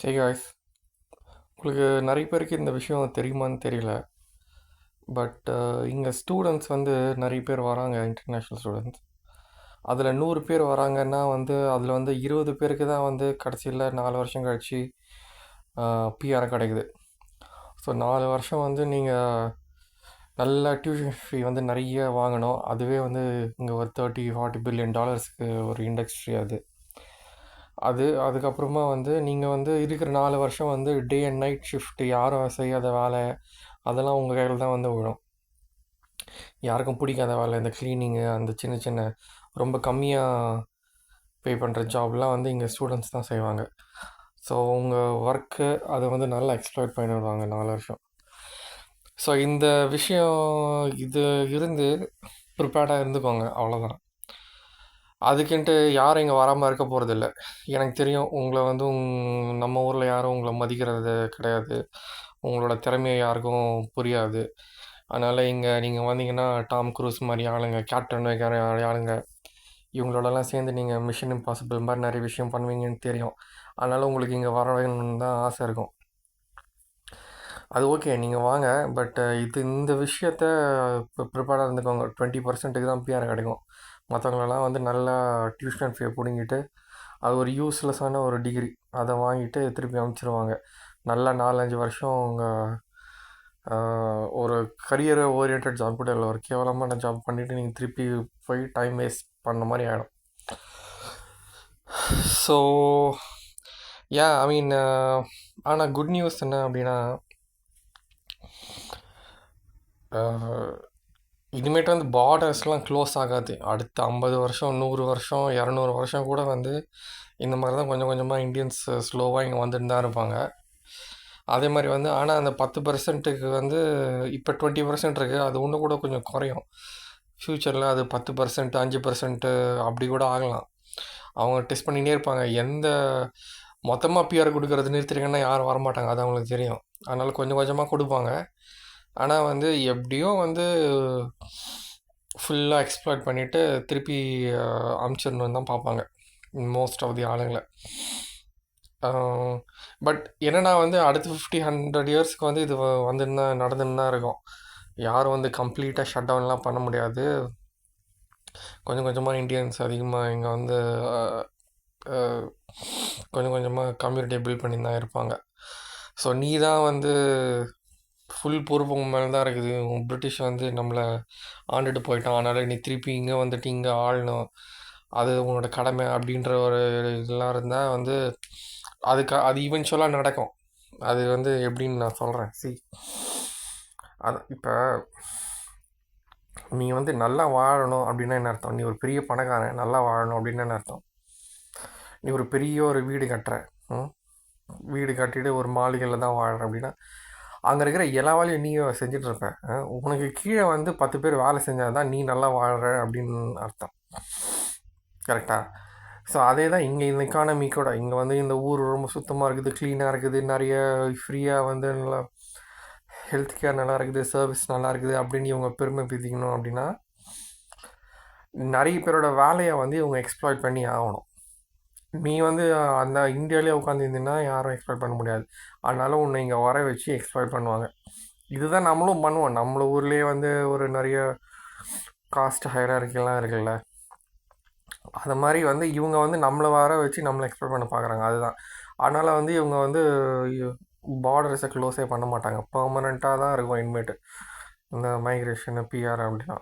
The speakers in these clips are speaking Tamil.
ஹே காய்ஸ், உங்களுக்கு நிறைய பேருக்கு இந்த விஷயம் தெரியுமான்னு தெரியல. பட் இங்கே ஸ்டூடெண்ட்ஸ் வந்து நிறைய பேர் வராங்க, இன்டர்நேஷ்னல் ஸ்டூடெண்ட்ஸ். அதில் 100 பேர் வராங்கன்னா வந்து அதில் வந்து 20 பேருக்கு தான் வந்து கடைசியில் 4 வருஷம் கழிச்சு பிஆர் கிடைக்குது. ஸோ 4 வருஷம் வந்து நீங்கள் நல்ல டியூஷன் ஃபீ வந்து நிறைய வாங்கணும். அதுவே வந்து இங்கே ஒரு 30-40 பில்லியன் டாலர்ஸ்க்கு ஒரு இண்டஸ்ட்ரி அது. அதுக்கப்புறமா வந்து நீங்கள் வந்து இருக்கிற 4 வருஷம் வந்து டே அண்ட் நைட் ஷிஃப்ட், யாரும் செய்யாத வேலை, அதெல்லாம் உங்கள் கையில் தான் வந்து விழும். யாருக்கும் பிடிக்காத வேலை, இந்த க்ளீனிங்கு, அந்த சின்ன சின்ன ரொம்ப கம்மியாக பே பண்ணுற ஜாப்லாம் வந்து இங்கே ஸ்டூடெண்ட்ஸ் தான் செய்வாங்க. ஸோ உங்கள் ஒர்க்கு அதை வந்து நல்லா எக்ஸ்ப்ளாய்ட் பண்ணிடுவாங்க 4 வருஷம். ஸோ இந்த விஷயம் இது இருந்து ப்ரிப்பேர்டாக இருந்துக்கோங்க, அவ்வளோதான். அதுக்குன்ட்டு யாரும் இங்கே வராமல் இருக்க போகிறதில்ல. எனக்கு தெரியும், உங்களை வந்து நம்ம ஊரில் யாரும் உங்களை மதிக்கிறது கிடையாது. உங்களோட திறமையை யாருக்கும் புரியாது. அதனால் இங்கே நீங்கள் வந்தீங்கன்னா டாம் க்ரூஸ் மாதிரி ஆளுங்க, கேப்டன் வைக்கிற ஆளுங்க, இவங்களோடலாம் சேர்ந்து நீங்கள் மிஷன் இம்பாசிபிள் மாதிரி நிறைய விஷயம் பண்ணுவீங்கன்னு தெரியும். அதனால் உங்களுக்கு இங்கே வர வேணும்னு தான் ஆசை இருக்கும். அது ஓகே, நீங்கள் வாங்க. பட் இந்த விஷயத்த இப்போ ப்ரிப்பேர்டாக இருந்துக்கோங்க. 20% தான் பிஆர் கிடைக்கும். மற்றவங்களெல்லாம் வந்து நல்லா டியூஷன் ஃபீ பிடுங்கிட்டு அது ஒரு யூஸ்லெஸ்ஸான ஒரு டிகிரி, அதை வாங்கிட்டு திருப்பி அனுப்பிச்சிருவாங்க. நல்லா 4-5 வருஷம் உங்கள் ஒரு கரியரை ஓரியன்ட் ஜாப் கூட இல்லை, ஒரு கேவலமான ஜாப் பண்ணிவிட்டு நீங்கள் திருப்பி போய் டைம் வேஸ்ட் பண்ண மாதிரி ஆகிடும். ஸோ ஐ மீன், ஆனால் குட் நியூஸ் என்ன அப்படின்னா, இனிமேட்டு வந்து பார்டர்ஸ்லாம் க்ளோஸ் ஆகாது. அடுத்த 50 வருஷம், 100 வருஷம், 200 வருஷம் கூட வந்து இந்த மாதிரி தான் கொஞ்சம் கொஞ்சமாக இந்தியன்ஸ் ஸ்லோவாக இங்கே வந்துட்டு தான் இருப்பாங்க. அதே மாதிரி வந்து ஆனால் அந்த 10%க்கு வந்து இப்போ 20% இருக்குது, அது இன்னும் கூட கொஞ்சம் குறையும். ஃப்யூச்சரில் அது 10%, 5% அப்படி கூட ஆகலாம். அவங்க டெஸ்ட் பண்ணிகிட்டே இருப்பாங்க. எந்த மொத்தமாக பிஆர் கொடுக்கறது நிறுத்திருக்கேன்னா யாரும் வரமாட்டாங்க, அது அவங்களுக்கு தெரியும். அதனால் கொஞ்சம் கொஞ்சமாக கொடுப்பாங்க. ஆனால் வந்து எப்படியோ வந்து ஃபுல்லாக எக்ஸ்ப்ளாய்ட் பண்ணிவிட்டு திருப்பி அமுச்சிடணுன்னு தான் பார்ப்பாங்க மோஸ்ட் ஆஃப் தி ஆளுங்களை. பட் என்னென்னா வந்து அடுத்த 50-100 இயர்ஸ்க்கு வந்து இது வந்துன்னு தான் நடந்துன்னு தான் இருக்கும். யாரும் வந்து கம்ப்ளீட்டாக ஷட் டவுன்லாம் பண்ண முடியாது. கொஞ்சம் கொஞ்சமாக இந்தியன்ஸ் அதிகமாக இங்கே வந்து கொஞ்சம் கொஞ்சமாக கம்யூனிட்டியை பில்ட் பண்ணி தான் இருப்பாங்க. ஸோ நீ தான் வந்து ஃபுல் பொறுப்பு உங்கள் மேலே தான் இருக்குது. பிரிட்டிஷ் வந்து நம்மளை ஆண்டுட்டு போயிட்டான், அதனால் நீ திருப்பி இங்கே வந்துட்டு இங்கே ஆளணும், அது உன்னோட கடமை அப்படின்ற ஒரு இதெல்லாம் இருந்தால் வந்து அது ஈவென்ச்சுவலாக நடக்கும். அது வந்து எப்படின்னு நான் சொல்கிறேன். அது இப்போ நீ வந்து நல்லா வாழணும் அப்படின்னா என்ன அர்த்தம்? நீ ஒரு பெரிய பணக்காரன், நல்லா வாழணும் அப்படின்னா என்ன அர்த்தம்? நீ ஒரு பெரிய ஒரு வீடு கட்டுற, வீடு கட்டிட்டு ஒரு மாளிகையில் தான் வாழற அப்படின்னா அங்கே இருக்கிற எல்லா வேலையும் நீ செஞ்சிட்ருப்ப. உனக்கு கீழே வந்து 10 பேர் வேலை செஞ்சால் தான் நீ நல்லா வாழ்கிற அப்படின்னு அர்த்தம். கரெக்டாக? ஸோ அதே தான் இங்கே இந்த எக்கானமி கூட. இங்கே வந்து இந்த ஊர் ரொம்ப சுத்தமாக இருக்குது, க்ளீனாக இருக்குது, நிறைய ஃப்ரீயாக வந்து நல்லா ஹெல்த் கேர் நல்லா இருக்குது, சர்வீஸ் நல்லா இருக்குது அப்படின்னு இவங்க பெருமை பிதிக்கணும் அப்படின்னா நிறைய பேரோட வேலையை வந்து இவங்க எக்ஸ்ப்ளாய்ட் பண்ணி ஆகணும். நீ வந்து அந்த இந்தியாவிலே உட்காந்துருந்தீங்கன்னா யாரும் எக்ஸ்ப்ளாய்ட் பண்ண முடியாது. அதனால உன்னை இங்கே வர வச்சு எக்ஸ்ப்ளாய்ட் பண்ணுவாங்க. இதுதான் நம்மளும் பண்ணுவோம். நம்மள ஊர்லேயே வந்து ஒரு நிறைய காஸ்ட் ஹையரார்க்கிலாம் இருக்குல்ல, அது மாதிரி வந்து இவங்க வந்து நம்மளை வர வச்சு நம்மளை எக்ஸ்ப்ளாய்ட் பண்ண பார்க்குறாங்க. அதுதான். அதனால் வந்து இவங்க வந்து பார்டர்ஸை க்ளோஸே பண்ண மாட்டாங்க. பர்மனெண்ட்டாக தான் இருக்கும் இனிமேட்டு இந்த மைக்ரேஷனு, பிஆர் அப்படின்னா.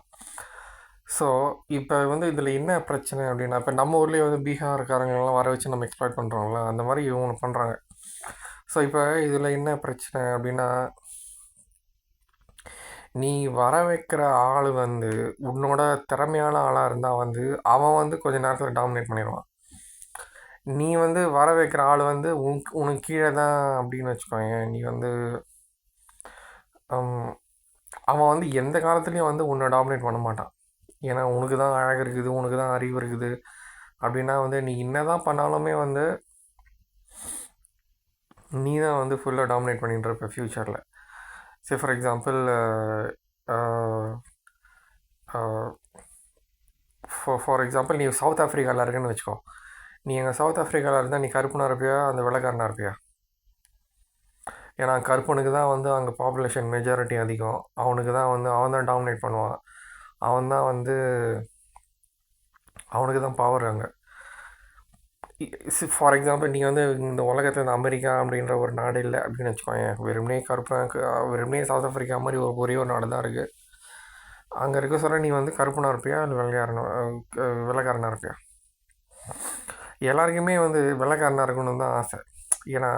ஸோ இப்போ வந்து இதில் என்ன பிரச்சனை அப்படின்னா, இப்போ நம்ம ஊர்லேயே வந்து பீகார்காரங்கெல்லாம் வர வச்சு நம்ம எக்ஸ்ப்ளாய்ட் பண்ணுறோம்ல, அந்த மாதிரி இவங்க பண்ணுறாங்க. ஸோ இப்போ இதில் என்ன பிரச்சனை அப்படின்னா, நீ வர வைக்கிற ஆள் வந்து உன்னோட திறமையான ஆளாக இருந்தால் வந்து அவன் வந்து கொஞ்சம் நேரத்தில் டாமினேட் பண்ணிடுவான். நீ வந்து வர வைக்கிற ஆள் வந்து உனக்கு கீழே தான் அப்படின்னு வச்சுக்கோங்க. நீ வந்து அவன் வந்து எந்த காலத்துலேயும் வந்து உன்னை டாமினேட் பண்ண மாட்டான். ஏன்னா உனக்கு தான் அழகு இருக்குது, உனக்கு தான் அறிவு இருக்குது அப்படின்னா வந்து நீ என்ன தான் பண்ணாலுமே வந்து நீ தான் வந்து ஃபுல்லாக டாமினேட் பண்ணிட்டு இருப்ப ஃப்யூச்சரில். Say for example, for example நீ சவுத் ஆஃப்ரிக்காவில் இருக்குன்னு வச்சுக்கோ. நீ எங்கள் சவுத் ஆஃப்ரிக்காவில் இருந்தால் நீ கருப்புனா இருப்பியா, அந்த வெள்ளைக்காரனாக இருப்பியா? ஏன்னா கருப்பனுக்கு தான் வந்து அங்கே பாப்புலேஷன் மெஜாரிட்டி அதிகம். அவனுக்கு தான் வந்து அவன் தான் டாமினேட் பண்ணுவான். அவன் தான் வந்து அவனுக்கு தான் பவர் அங்கே. ஃபார் எக்ஸாம்பிள் நீங்கள் வந்து இந்த உலகத்தில் இந்த அமெரிக்கா அப்படின்ற ஒரு நாடு இல்லை அப்படின்னு வச்சுக்கோங்க. வெறுமனே கருப்பனுக்கு வெறுமனே சவுத் ஆஃப்ரிக்கா மாதிரி ஒரே ஒரு நாடு தான் இருக்குது. அங்கே இருக்க சொல்ல நீ வந்து கருப்பனாக இருப்பியா இல்லை வெள்ளைக்காரனாக இருப்பியா? எல்லாருக்குமே வந்து வெள்ளைக்காரனாக இருக்கணும்னு தான் ஆசை. ஏன்னா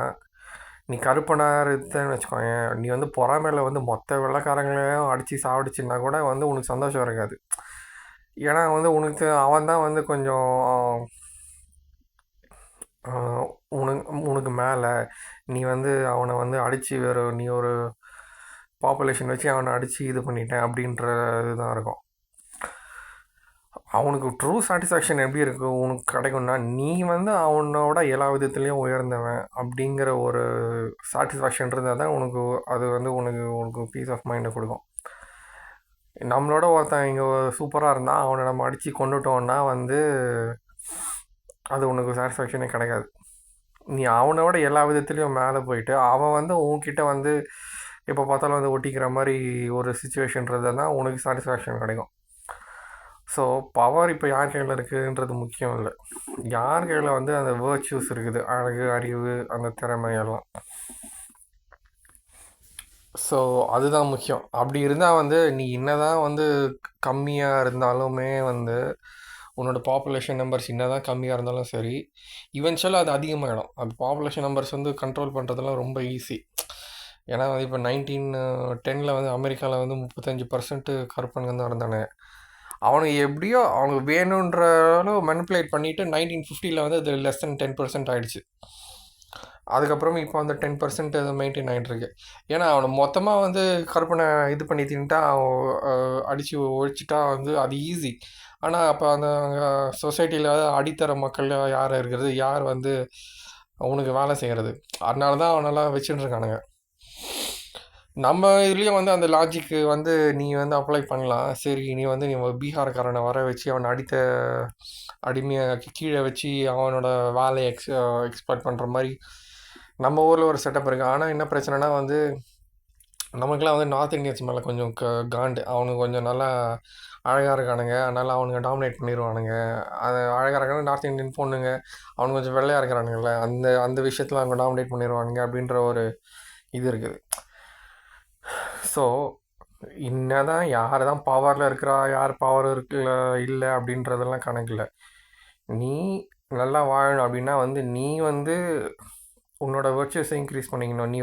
நீ கருப்பனாக இருந்தேன்னு வச்சுக்கோங்க, நீ வந்து பொறாமையில் வந்து மொத்த வெள்ளைக்காரங்களையும் அடித்து சாவடிச்சுன்னா கூட வந்து உனக்கு சந்தோஷம் இருக்காது. ஏன்னா வந்து உனக்கு அவன் தான் வந்து கொஞ்சம் உனக்கு மேலே நீ வந்து அவனை வந்து அடித்து நீ ஒரு பாப்புலேஷன் வச்சு அவனை அடித்து இது பண்ணிட்டேன் அப்படின்ற இதுதான் இருக்கும். அவனுக்கு ட்ரூ சாட்டிஸ்ஃபேக்ஷன் எப்படி இருக்கும் உனக்கு கிடைக்கும்னா, நீ வந்து அவனோட எல்லா விதத்துலேயும் உயர்ந்தவன் அப்படிங்கிற ஒரு சாட்டிஸ்ஃபேக்ஷன் இருந்தால் தான் உனக்கு அது வந்து உனக்கு பீஸ் ஆஃப் மைண்டை கொடுக்கும். நம்மளோட ஒருத்தன் இங்கே சூப்பராக இருந்தால் அவனை நம்ம அடித்து கொண்டுட்டோன்னா வந்து அது உனக்கு சாட்டிஸ்ஃபேக்ஷனே கிடைக்காது. நீ அவனோட எல்லா விதத்துலேயும் மேலே போயிட்டு அவன் வந்து உன்கிட்ட வந்து எப்போ பார்த்தாலும் வந்து ஒட்டிக்கிற மாதிரி ஒரு சுச்சுவேஷன்றது தான் உனக்கு சாட்டிஸ்ஃபேக்ஷன் கிடைக்கும். ஸோ பவர் இப்போ யார் கையில் இருக்குதுன்றது முக்கியம் இல்லை. யார் கையில் வந்து அந்த வேர்ச்சுஸ் இருக்குது, அழகு, அறிவு, அந்த திறமையெல்லாம். ஸோ அதுதான் முக்கியம். அப்படி இருந்தால் வந்து நீ என்னதான் வந்து கம்மியாக இருந்தாலுமே வந்து உன்னோட பாப்புலேஷன் நம்பர்ஸ் என்ன தான் கம்மியாக இருந்தாலும் சரி, இவென்ச்சுவலாக அது அதிகமாகிடும். அந்த பாப்புலேஷன் நம்பர்ஸ் வந்து கண்ட்ரோல் பண்ணுறதுலாம் ரொம்ப ஈஸி. ஏன்னா வந்து இப்போ 1910 வந்து அமெரிக்காவில் வந்து 35% கருப்பனுங்க தான் இருந்தானே. அவனுக்கு எப்படியோ அவனுக்கு வேணுன்ற அளவு மெனிப்புலேட் பண்ணிவிட்டு 1950 வந்து அது லெஸ் தென் 10% ஆகிடுச்சு. அதுக்கப்புறம் இப்போ அந்த 10% அது மெயின்டைன் ஆகிட்டுருக்கு. ஏன்னா அவனை மொத்தமாக வந்து கருப்பனை இது பண்ணி தின்ட்டா அடித்து ஒழிச்சிட்டா வந்து அது ஈஸி. ஆனால் அப்போ அந்த சொசைட்டியில் அடித்தர மக்கள் யார் இருக்கிறது, யார் வந்து அவனுக்கு வேலை செய்கிறது? அதனால தான் அவனெல்லாம் வச்சுட்டுருக்கானுங்க. நம்ம இதுலேயும் வந்து அந்த லாஜிக்கு வந்து நீ வந்து அப்ளை பண்ணலாம். சரி, நீ வந்து நீ பீகார்காரனை வர வச்சு அவனை அடிமையை கீழே வச்சு அவனோட வேலையை எக்ஸ்பெக்ட் பண்ணுற மாதிரி நம்ம ஊரில் ஒரு செட்டப் இருக்குது. ஆனால் என்ன பிரச்சனைனா வந்து நமக்குலாம் வந்து நார்த் இந்தியன்ஸ் மேலே கொஞ்சம் காண்டு. அவனுக்கு கொஞ்சம் நல்லா அழகாக இருக்கானுங்க, அதனால் அவனுங்க டாமினேட் பண்ணிடுவானுங்க. அது அழகாக இருக்கானு நார்த் இந்தியன் பொண்ணுங்க, அவனுக்கு கொஞ்சம் வெள்ளையாக இருக்கிறானுங்கள்ல, அந்த அந்த விஷயத்தில் அவங்க டாமினேட் பண்ணிடுவானுங்க அப்படின்ற ஒரு இது இருக்குது. ஸோ என்னதான் யார் தான் பவரில் இருக்கிறா, யார் பவர் இருக்குல்ல இல்லை அப்படின்றதெல்லாம் கணக்கில்லை. நீ நல்லா வாழணும் அப்படின்னா வந்து நீ வந்து உன்னோட வெர்ச்சுவஸை இன்க்ரீஸ் பண்ணிக்கணும். நீ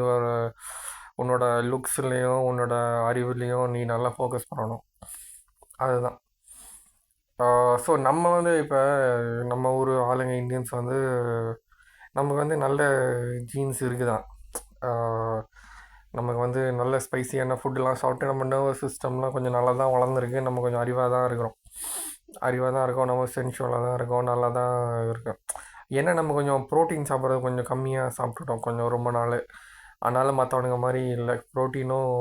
உன்னோட லுக்ஸ்லேயும் உன்னோட அறிவுலேயும் நீ நல்லா ஃபோக்கஸ் பண்ணணும். அதுதான். ஸோ நம்ம வந்து இப்போ நம்ம ஊர் ஆளுங்க இந்தியன்ஸ் வந்து நமக்கு வந்து நல்ல ஜீன்ஸ் இருக்குதான். நமக்கு வந்து நல்ல ஸ்பைசியான ஃபுட்டுலாம் சாப்பிட்டு நம்ம நர்வஸ் சிஸ்டம்லாம் கொஞ்சம் நல்லா தான் வளர்ந்துருக்கு. நம்ம கொஞ்சம் அறிவாக தான் இருக்கோம். நம்ம சென்சுவலாக தான் இருக்கோம், நல்லா தான் இருக்கோம். ஏன்னா நம்ம கொஞ்சம் ப்ரோட்டீன் சாப்பிட்றது கொஞ்சம் கம்மியாக சாப்பிட்டுட்டோம் கொஞ்சம் ரொம்ப நாள். அதனால் மற்றவனுங்க மாதிரி இல்லை. ப்ரோட்டீனும்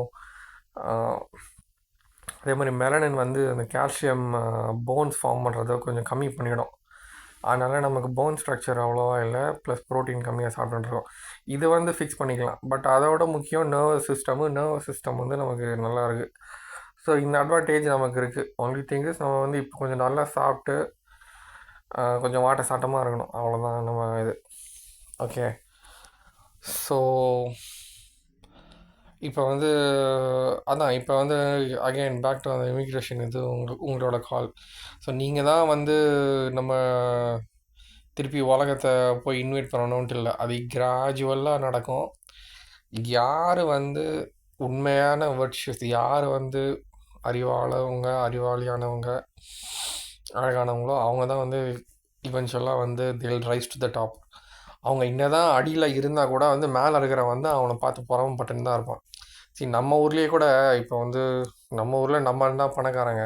அதே மாதிரி மெலனின் வந்து அந்த கால்சியம் போன்ஸ் ஃபார்ம் பண்ணுறத கொஞ்சம் கம்மி பண்ணிவிடும். அதனால் நமக்கு போன் ஸ்ட்ரக்சர் அவ்வளோவா இல்லை, ப்ளஸ் ப்ரோட்டீன் கம்மியாக சாப்பிட்டுருக்கோம். இது வந்து ஃபிக்ஸ் பண்ணிக்கலாம். பட் அதோட முக்கியம் நர்வஸ் சிஸ்டம் வந்து நமக்கு நல்லா இருக்குது. ஸோ இந்த அட்வான்டேஜ் நமக்கு இருக்குது. ஒன்லி திங்ஸ் நம்ம வந்து இப்போ கொஞ்சம் நல்லா சாப்பிட்டு கொஞ்சம் வாட்ட சாட்டமாக இருக்கணும், அவ்வளோதான் நம்ம இது. ஓகே, ஸோ இப்போ வந்து அதான் இப்போ வந்து அகைன் பேக் டு அந்த இமிக்ரேஷன் இது உங்களோட கால். ஸோ நீங்கள் தான் வந்து நம்ம திருப்பி உலகத்தை போய் இன்வைட் பண்ணணுன்ட்டு இல்லை, அது கிராஜுவலாக நடக்கும். யார் வந்து உண்மையான வெர்ச்சுஸ், யார் வந்து அறிவாளியானவங்க, அழகானவங்களோ அவங்க தான் வந்து இவென்ச்சுவலாக வந்து தில் ரைஸ் டு த டாப். அவங்க என்னதான் அடியில் இருந்தால் கூட வந்து மேலே இருக்கிறவன் வந்து அவனை பார்த்து பொறாமப்பட்டுன்னு தான் இருப்பான். சரி, நம்ம ஊர்லேயே கூட இப்போ வந்து நம்ம ஊரில் நம்ம தான் பணக்காரங்க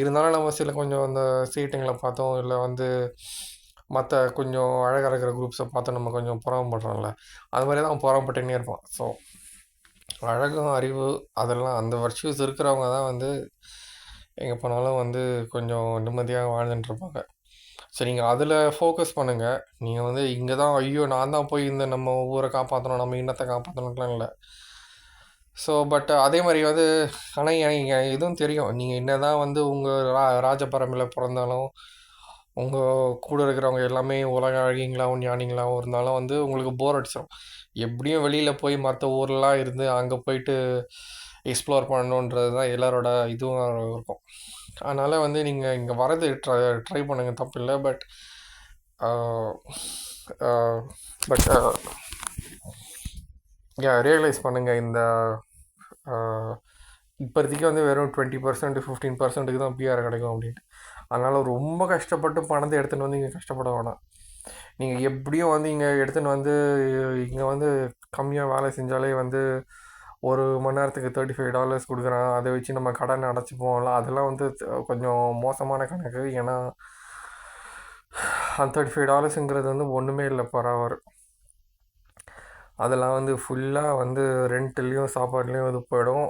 இருந்தாலும் நம்ம சில கொஞ்சம் அந்த சீட்டுங்களை பார்த்தோம், இல்லை வந்து மற்ற கொஞ்சம் அழகாக இருக்கிற குரூப்ஸை பார்த்தோம், நம்ம கொஞ்சம் பொறாமப்படுறோம்ல, அது மாதிரி தான் அவன் பொறாமப்பட்டுன்னே இருப்பான். ஸோ அழகும் அறிவு அதெல்லாம் அந்த வர்ச்சுவஸ் இருக்கிறவங்க தான் வந்து எங்கே போனாலும் வந்து கொஞ்சம் நிம்மதியாக வாழ்ந்துட்டுருப்பாங்க. ஸோ நீங்கள் அதில் ஃபோக்கஸ் பண்ணுங்கள். நீங்கள் வந்து இங்கே தான் ஐயோ நான் தான் போய் இந்த நம்ம ஊரை காப்பாற்றணும், நம்ம இன்னத்தை காப்பாற்றணுன்ட்டுலாம் இல்லை. ஸோ பட் அதே மாதிரி வந்து ஆனால் எனக்கு எதுவும் தெரியும், நீங்கள் என்ன தான் வந்து உங்கள் ராஜபரம்பில் பிறந்தாலும் உங்கள் கூட இருக்கிறவங்க எல்லாமே உலக அழகிங்களாகவும் ஞானிங்களாகவும் இருந்தாலும் வந்து உங்களுக்கு போர் அடிச்சிடும். எப்படியும் வெளியில் போய் மற்ற ஊர்லாம் இருந்து அங்கே போயிட்டு எக்ஸ்ப்ளோர் பண்ணணுன்றது தான் எல்லாரோட இதுவும் இருக்கும். அதனால் வந்து நீங்கள் இங்கே வரது ட்ரை பண்ணுங்கள், தப்பு இல்லை. பட் பட் ரியலைஸ் பண்ணுங்கள், இந்த இப்போதைக்கு வந்து வெறும் 20% 15% தான் பிஆர் கிடைக்கும் அப்படின்ட்டு. அதனால் ரொம்ப கஷ்டப்பட்டு பணத்தை எடுத்துகிட்டு வந்து இங்கே கஷ்டப்பட வேணாம். நீங்கள் எப்படியும் வந்து இங்கே எடுத்துகிட்டு வந்து இங்கே வந்து கம்மியாக வேலை செஞ்சாலே வந்து ஒரு மணி நேரத்துக்கு $35 கொடுக்குறான், அதை வச்சு நம்ம கடன் அடைச்சிப்போம்ல, அதெல்லாம் வந்து கொஞ்சம் மோசமான கணக்கு. ஏன்னா அந்த $35ங்கிறது வந்து ஒன்றுமே இல்லை பர் ஹவர். அதெல்லாம் வந்து ஃபுல்லாக வந்து ரெண்ட்லேயும் சாப்பாடுலேயும் இது போயிடும்.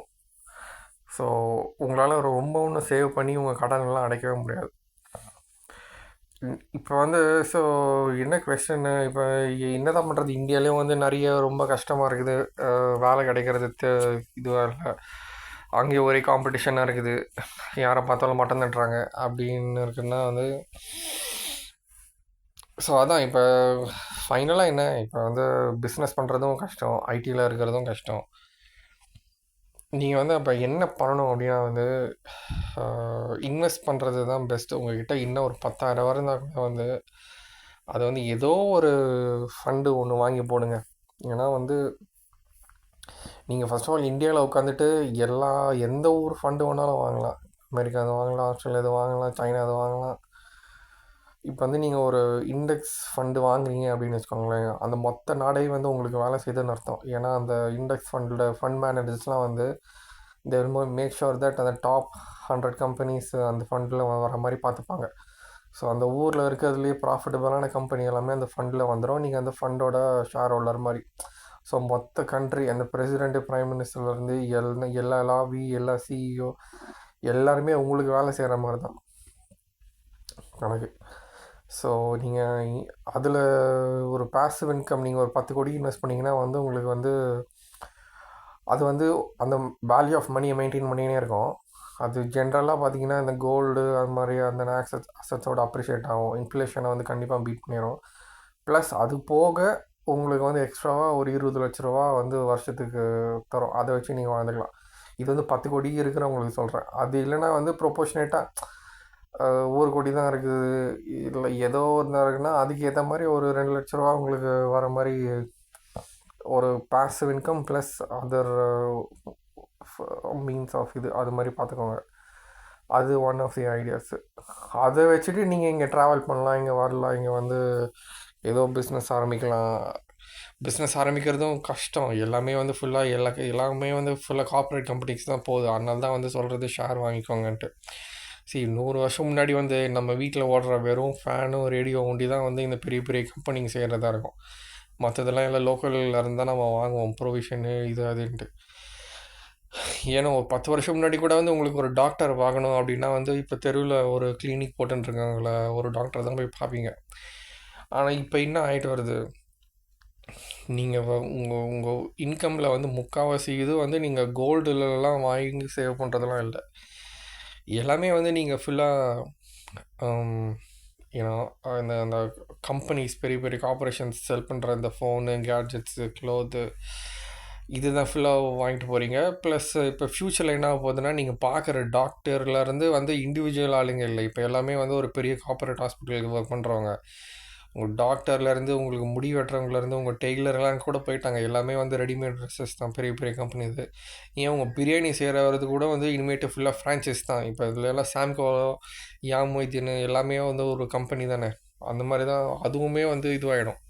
ஸோ உங்களால் ரொம்ப ஒன்றும் சேவ் பண்ணி உங்கள் கடனெல்லாம் அடைக்கவே முடியாது. இப்போ வந்து ஸோ என்ன கொஸ்டின்னு, இப்போ என்ன தான் பண்ணுறது, இந்தியாவிலேயும் வந்து நிறைய ரொம்ப கஷ்டமாக இருக்குது, வேலை கிடைக்கிறது இதுவாக இல்லை. அங்கேயும் ஒரே காம்படிஷனாக இருக்குது, யாரை பார்த்தாலும் மட்டம் தட்டுறாங்க அப்படின்னு இருக்குன்னா வந்து ஸோ அதான் இப்போ ஃபைனலாக என்ன, இப்போ வந்து பிஸ்னஸ் பண்ணுறதும் கஷ்டம், ஐடியில் இருக்கிறதும் கஷ்டம். நீங்கள் வந்து அப்போ என்ன பண்ணணும் அப்படின்னா வந்து இன்வெஸ்ட் பண்ணுறது தான் பெஸ்ட்டு. உங்கள்கிட்ட இன்னும் ஒரு 10,000 இருந்தால் கூட வந்து அதை வந்து ஏதோ ஒரு ஃபண்டு ஒன்று வாங்கி போடுங்க. ஏன்னா வந்து நீங்கள் ஃபர்ஸ்ட் ஆஃப் ஆல் இந்தியாவில் உட்காந்துட்டு எந்த ஊர் ஃபண்டு வேணாலும் வாங்கலாம். அமெரிக்கா அது வாங்கலாம், ஆஸ்திரேலியா அது வாங்கலாம், சைனா அது வாங்கலாம். இப்போ வந்து நீங்கள் ஒரு இண்டெக்ஸ் ஃபண்டு வாங்குறீங்க அப்படின்னு வச்சுக்கோங்களேன், அந்த மொத்த நாடே வந்து உங்களுக்கு வேலை செய்யுதுன்னு அர்த்தம். ஏன்னா அந்த இண்டெக்ஸ் ஃபண்ட் மேனேஜர்ஸ்லாம் வந்து they will make sure that அந்த டாப் 100 கம்பெனிஸ் அந்த ஃபண்டில் வர மாதிரி பார்த்துப்பாங்க. ஸோ அந்த ஊரில் இருக்கிறதுலேயே ப்ராஃபிட்டபிளான கம்பெனி எல்லாமே அந்த ஃபண்டில் வந்துடும். நீங்கள் அந்த ஃபண்டோட ஷேர் ஹோல்டர் மாதிரி. ஸோ மொத்த கண்ட்ரி, அந்த பிரசிடெண்ட்டு, ப்ரைம் மினிஸ்டர்லேருந்து எல்லா லாபி, எல்லா சிஇஓ எல்லாருமே உங்களுக்கு வேலை செய்கிற மாதிரி தான் கணக்கு. ஸோ நீங்கள் அதில் ஒரு பாசிவ் இன்கம் நீங்கள் ஒரு 10 கோடி இன்வெஸ்ட் பண்ணிங்கன்னா வந்து உங்களுக்கு வந்து அது வந்து அந்த வேல்யூ ஆஃப் மணியை மெயின்டைன் பண்ணினே இருக்கும். அது ஜென்ரலாக பார்த்தீங்கன்னா இந்த கோல்டு அது மாதிரி அந்த அசட்ஸோட அப்ரிஷியேட் ஆகும். இன்ஃப்ளேஷனை வந்து கண்டிப்பாக பீட் பண்ணிடும். ப்ளஸ் அது போக உங்களுக்கு வந்து எக்ஸ்ட்ராவாக ஒரு 20 லட்ச ரூபா வந்து வருஷத்துக்கு தரும். அதை வச்சு நீங்கள் வாழ்ந்துக்கலாம். இது வந்து 10 கோடி இருக்கிறவங்களுக்கு சொல்கிறேன். அது இல்லைன்னா வந்து ப்ரொபோஷனேட்டாக 1 கோடி தான் இருக்குது, இல்லை ஏதோ ஒன்று இருக்குன்னா அதுக்கு ஏற்ற மாதிரி ஒரு 2 லட்ச ரூபா உங்களுக்கு வர மாதிரி ஒரு passive income plus other means of இது அது மாதிரி பார்த்துக்கோங்க. அது ஒன் ஆஃப் தி ஐடியாஸு. அதை வச்சுட்டு நீங்கள் இங்கே ட்ராவல் பண்ணலாம், இங்கே வரலாம், இங்கே வந்து ஏதோ பிஸ்னஸ் ஆரம்பிக்கலாம். பிஸ்னஸ் ஆரம்பிக்கிறதும் கஷ்டம். எல்லாமே வந்து ஃபுல்லாக எல்லாமே வந்து ஃபுல்லாக கார்ப்பரேட் கம்பெனிஸ் தான் போகுது. அதனால தான் வந்து சொல்கிறது ஷேர் வாங்கிக்கோங்கன்ட்டு. 100 வருஷம் முன்னாடி வந்து நம்ம வீட்டில் ஓடுற வெறும் ஃபேனும் ரேடியோ ஒண்டி தான் வந்து இந்த பெரிய பெரிய கம்பெனிங்க செய்கிறதா இருக்கும். மற்றதெல்லாம் எல்லாம் லோக்கலில் இருந்தால் நம்ம வாங்குவோம், ப்ரொவிஷனு இது அதுன்ட்டு. ஏன்னா ஒரு 10 வருஷம் முன்னாடி கூட வந்து உங்களுக்கு ஒரு டாக்டர் வாங்கணும் அப்படின்னா வந்து இப்போ தெருவில் ஒரு கிளினிக் போட்டுருக்காங்கள, ஒரு டாக்டர் தான் போய் பார்ப்பீங்க. ஆனால் இப்போ என்ன ஆகிட்டு வருது, நீங்கள் உங்கள் இன்கமில் வந்து முக்கால்வாசி இது வந்து நீங்கள் கோல்டுலலாம் வாங்கி சேவ் பண்ணுறதுலாம் இல்லை. எல்லாமே வந்து நீங்கள் ஃபுல்லாக ஏன்னா அந்த கம்பெனிஸ், பெரிய பெரிய கார்பரேஷன்ஸ் செல் பண்ணுற இந்த ஃபோனு, கேட்ஜெட்ஸு, க்ளோத்து, இதுதான் ஃபுல்லாக வாங்கிட்டு போகிறீங்க. ப்ளஸ் இப்போ ஃப்யூச்சரில் என்ன ஆக போகுதுன்னா, நீங்கள் பார்க்குற டாக்டர்லேருந்து வந்து இண்டிவிஜுவல் ஆளுங்க இல்லை, இப்போ எல்லாமே வந்து ஒரு பெரிய கார்பரேட் ஹாஸ்பிட்டலுக்கு ஒர்க் பண்ணுறவங்க. உங்கள் டாக்டர்லேருந்து உங்களுக்கு முடி வெட்டுறவங்கலேருந்து உங்கள் டெய்லர்லாம் கூட போயிட்டாங்க. எல்லாமே வந்து ரெடிமேட் ட்ரெஸ்ஸஸ் தான், பெரிய பெரிய கம்பெனி இது. ஏன் உங்கள் பிரியாணி செய்கிறவரது கூட வந்து இனிமேட்டு ஃபுல்லாக ஃப்ரான்ச்சைஸ் தான். இப்போ இதில் எல்லாம் சாம்கோ, யாமொய்தீன் எல்லாமே வந்து ஒரு கம்பெனி தானே. அந்த மாதிரி தான் அதுவுமே வந்து இதுவாகிடும்.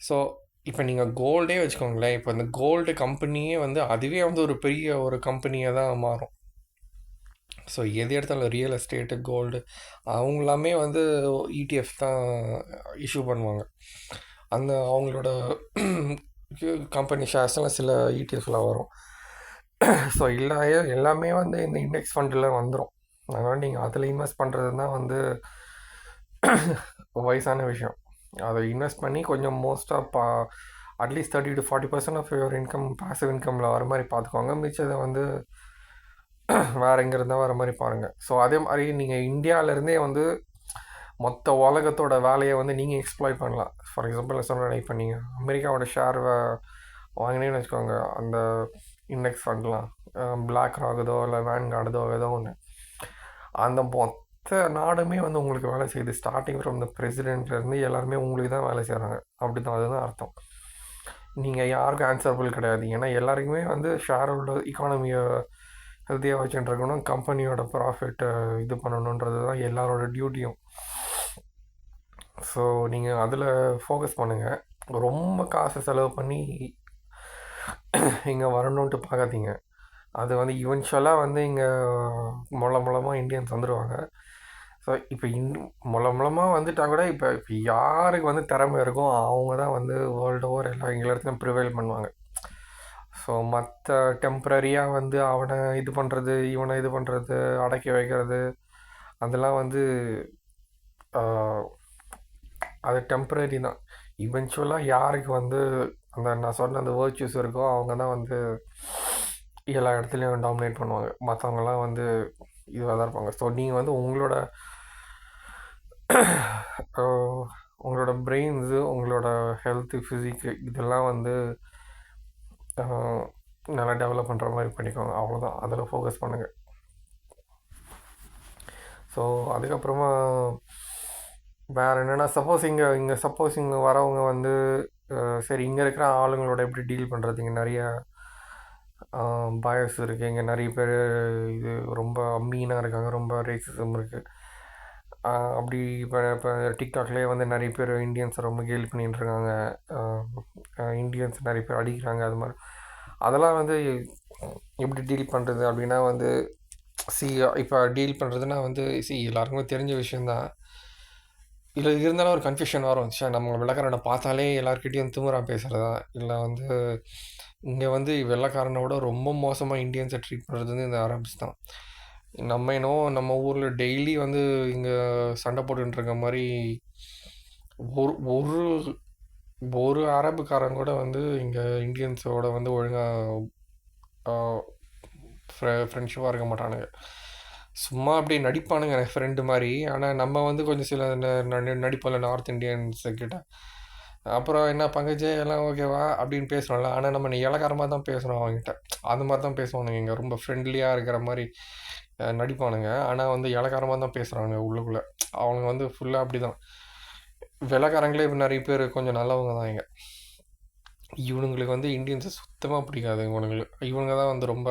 ஸோ இப்போ நீங்கள் கோல்டே வச்சுக்கோங்களேன், இப்போ இந்த கோல்டு கம்பெனியே வந்து அதுவே வந்து ஒரு பெரிய ஒரு கம்பெனியாக தான் மாறும். ஸோ எது எடுத்தாலும் ரியல் எஸ்டேட்டு, கோல்டு, அவங்களாமே வந்து ETF தான் இஷ்யூ பண்ணுவாங்க. அந்த அவங்களோட கம்பெனி ஷேர்ஸ்லாம் சில ETFலாம் வரும். ஸோ எல்லாமே வந்து இந்த இண்டெக்ஸ் ஃபண்டில் வந்துடும். அதனால் நீங்கள் அதில் இன்வெஸ்ட் பண்ணுறது தான் வந்து வயசான விஷயம். அதை இன்வெஸ்ட் பண்ணி கொஞ்சம் மோஸ்ட்டாக at least 30-40% of your income passive இன்கமில் வர மாதிரி பார்த்துக்கோங்க. மிச்சத்தை வந்து வேறு எங்கே இருந்தால் வர மாதிரி பாருங்கள். ஸோ அதே மாதிரி நீங்கள் இந்தியாவிலேருந்தே வந்து மொத்த உலகத்தோட வேலையை வந்து நீங்கள் எக்ஸ்ப்ளாய் பண்ணலாம். ஃபார் எக்ஸாம்பிள் சொன்ன இப்போ நீங்கள் அமெரிக்காவோட ஷேர் வாங்கினேன்னு வச்சுக்கோங்க, அந்த இண்டெக்ஸ் ஃபண்ட்லாம் பிளாக் ராகுதோ இல்லை வேன்கார்டுதோ ஏதோ ஒன்று, அந்த மொத்த நாடுமே வந்து உங்களுக்கு வேலை செய்யுது. ஸ்டார்டிங் ஃப்ரம் த பிரசிடென்ட்லேருந்து எல்லாருமே உங்களுக்கு தான் வேலை செய்கிறாங்க. அப்படி தான், அதுதான் அர்த்தம். நீங்கள் யாருக்கும் ஆன்சரபிள் கிடையாது. ஏன்னா எல்லாருக்குமே வந்து ஷேர் ஹோல்டர் எக்கானமியை ஹெல்த்தியாக வச்சுட்டு இருக்கணும், கம்பெனியோட ப்ராஃபிட்டை இது பண்ணணுன்றது தான் எல்லாரோட டியூட்டியும். ஸோ நீங்கள் அதில் ஃபோக்கஸ் பண்ணுங்கள். ரொம்ப காசை செலவு பண்ணி இங்கே வரணுன்ட்டு பார்க்காதீங்க. அது வந்து இவென்ச்சுவலாக வந்து இங்கே மூலமாக இந்தியன்ஸ் வந்துடுவாங்க. ஸோ இப்போ மூலமாக வந்துட்டால் கூட இப்போ யாருக்கு வந்து திறமை இருக்கோ அவங்க தான் வந்து வேர்ல்டு ஓவர் எல்லா இடத்துலையும் ப்ரிவைல் பண்ணுவாங்க. ஸோ மற்ற டெம்ப்ரரியாக வந்து அவனை இது பண்ணுறது, இவனை இது பண்ணுறது, அடக்கி வைக்கிறது, அதெல்லாம் வந்து அது டெம்ப்ரரி தான். இவென்ச்சுவலாக யாருக்கு வந்து அந்த நான் சொன்ன அந்த வேர்ச்சூஸ் இருக்கோ அவங்க தான் வந்து எல்லா இடத்துலையும் டாமினேட் பண்ணுவாங்க. மற்றவங்களாம் வந்து இதுவாக தான் இருப்பாங்க. ஸோ நீங்கள் வந்து உங்களோட பிரெயின்ஸு, உங்களோட ஹெல்த்து, ஃபிசிக்கு இதெல்லாம் வந்து நல்லா டெவலப் பண்ணுற மாதிரி பண்ணிக்கோங்க. அவ்வளோதான், அதில் ஃபோக்கஸ் பண்ணுங்கள். ஸோ அதுக்கப்புறமா வேறு என்னென்னா, சப்போஸ் இங்கே வரவங்க வந்து சரி இங்கே இருக்கிற ஆளுங்களோட எப்படி டீல் பண்ணுறது, இங்கே நிறைய பயஸ் இருக்குது, இங்கே நிறைய பேர் இது ரொம்ப மீனாக இருக்காங்க, ரொம்ப ரேசிசம் இருக்குது. அப்படி இப்போ டிக்டாக்லேயே வந்து நிறைய பேர் இந்தியன்ஸை ரொம்ப கேலி பண்ணிகிட்டு இருக்காங்க, இந்தியன்ஸ் நிறைய பேர் அடிக்கிறாங்க. அது மாதிரி அதெல்லாம் வந்து எப்படி டீல் பண்ணுறது அப்படின்னா வந்து இப்போ டீல் பண்ணுறதுனா வந்து எல்லாருக்குமே தெரிஞ்ச விஷயந்தான். இதில் இருந்தாலும் ஒரு கன்ஃபியூஷன் வரும். நம்ம வெள்ளைக்காரனை பார்த்தாலே எல்லாருக்கிட்டையும் திமிரா பேசுகிறதா, இல்லை வந்து இங்கே வந்து வெள்ளைக்காரனோட ரொம்ப மோசமாக இந்தியன்ஸை ட்ரீட் பண்ணுறது வந்து இந்த அரப்ஸ் தான். நம்ம ஊரில் டெய்லி வந்து இங்கே சண்டை போட்டுருக்க மாதிரி ஒரு ஒரு ஒரு அரபுக்காரன் கூட வந்து இங்கே இந்தியன்ஸோட வந்து ஒழுங்காக ஃப்ரெண்ட்ஷிப்பாக இருக்க மாட்டானுங்க. சும்மா அப்படி நடிப்பானுங்க ஃப்ரெண்டு மாதிரி. ஆனால் நம்ம வந்து கொஞ்சம் சில நடிப்போம்ல நார்த் இந்தியன்ஸ் கிட்ட. அப்புறம் என்ன பங்கஜே எல்லாம் ஓகேவா அப்படின்னு பேசுகிறோம்ல. ஆனால் நம்ம இலக்காரமாக தான் பேசுகிறோம் அவங்ககிட்ட. அந்த மாதிரி தான் பேசுவானுங்க. இங்கே ரொம்ப ஃப்ரெண்ட்லியாக இருக்கிற மாதிரி நடிப்பானுங்க. ஆனால் வந்து இலக்காரமாக தான் பேசுகிறாங்க உள்ளுக்குள்ளே. அவங்க வந்து ஃபுல்லாக அப்படி தான். வெள்ளைக்காரங்களே இப்போ நிறைய பேர் கொஞ்சம் நல்லவங்க தான் இங்கே. இவனுங்களுக்கு வந்து இந்தியன்ஸை சுத்தமாக பிடிக்காது. இவனுங்க தான் வந்து ரொம்ப